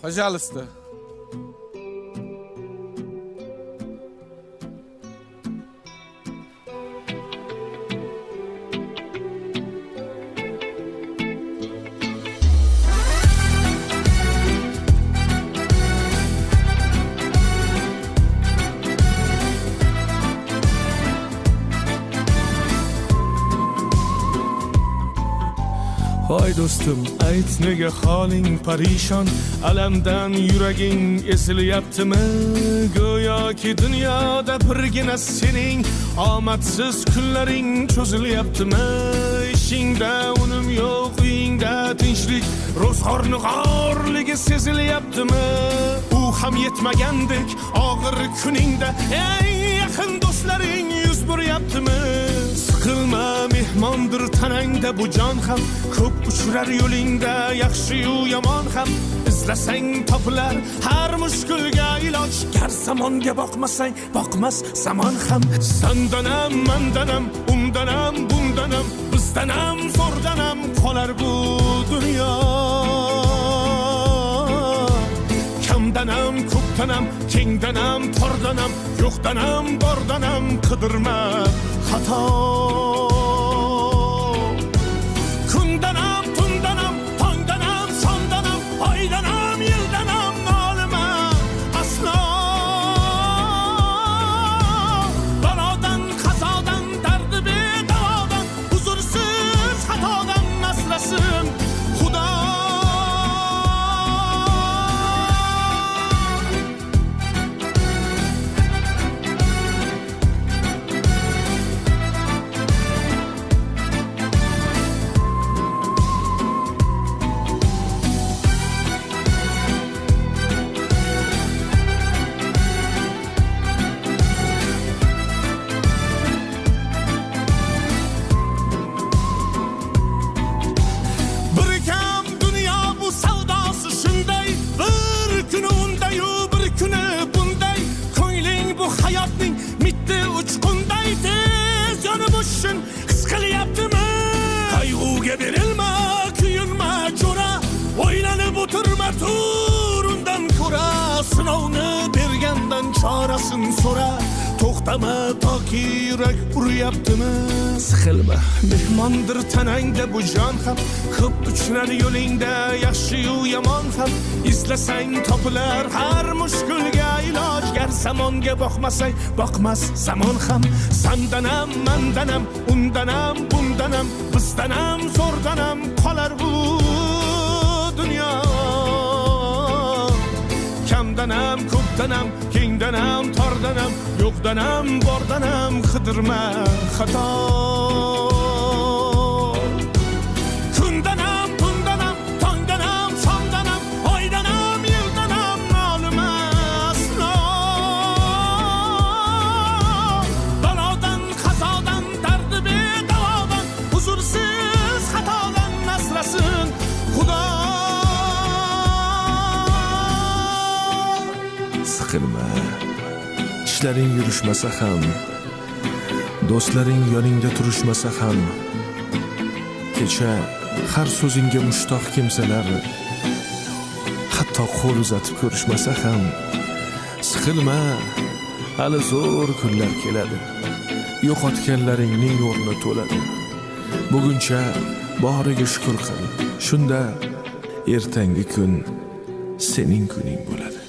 Пожалуйста. Voy do'stim, ayt nega holing parishon, alamdan yuraging esilyaptimi? Go'yoki dunyoda birgina sening omadsiz kunlaring cho'zilyaptimi? Ishingda unum yo'q, uyingda tinchlik, ro'zg'orning g'orligi sezilyaptimi? U ham yetmagandek og'ir kuningda eng yaqin do'stlaring yuz buryaptimi? Siqilma, mehmondir tanangda bu jon ham, ko'p uchrar yo'lingda yaxshi-yu yomon ham. Izlasang topilar har mushkulga iloj, gar zamonga boqmasang boqmas zamon ham. Sandanam, mandanam, undanam, bundanam, bizdanam, zo'rdanam qolar bu dunyo. Kamdanam, ko'pdanam, kengdanam, tordanam, yo'qdanam, bordanam qidirma xato. Kundanam, tundanam, tongdanam, sondanam, oydanam, yildanam nolima aslo. Balodan, qazodan, dardi bedavodan, huzursiz xatodan asrasin Xudo. Qayg'uga berilma, kuyinma jo'ra, o'ylanib o'tirma, turundan ko'ra, sinovni bergandan chorasin so'ra. To'xtama toki yurak uryaptimi? Siqilma, mehmondir tanangda bu jon ham, ko'p uchrar yo'lingda yaxshi-yu yomon ham. Izlasang topilar har mushkulga iloj, gar zamonga boqmasang boqmas zamon ham. Sandanam, mandanam, undanam, bundanam, bizdanam, zo'rdanam qolar bu dunyo. Kamdanam, ko'pdanam, kengdanam, tordanam, yo'qdanam, bordanam qidirma xato. Kundanam, tundanam, tongdanam, sondanam, oydanam, yildanam nolima aslo. Balodan, qazodan, dardi bedavodan, huzursiz xatodan asrasin Xudo. Siqilma, ishlaring yurishmasa ham, do'stlaring yoningda turishmasa ham, kecha har so'zingga mushtoq kimsalar hatto qo'l uzatib ko'rishmasa ham, siqilma, hali zo'r kunlar keladi, yo'qotganlaringning o'rni to'ladi. Buguncha boriga shukr qil, shunda ertangi kun sening kuning bo'ladi.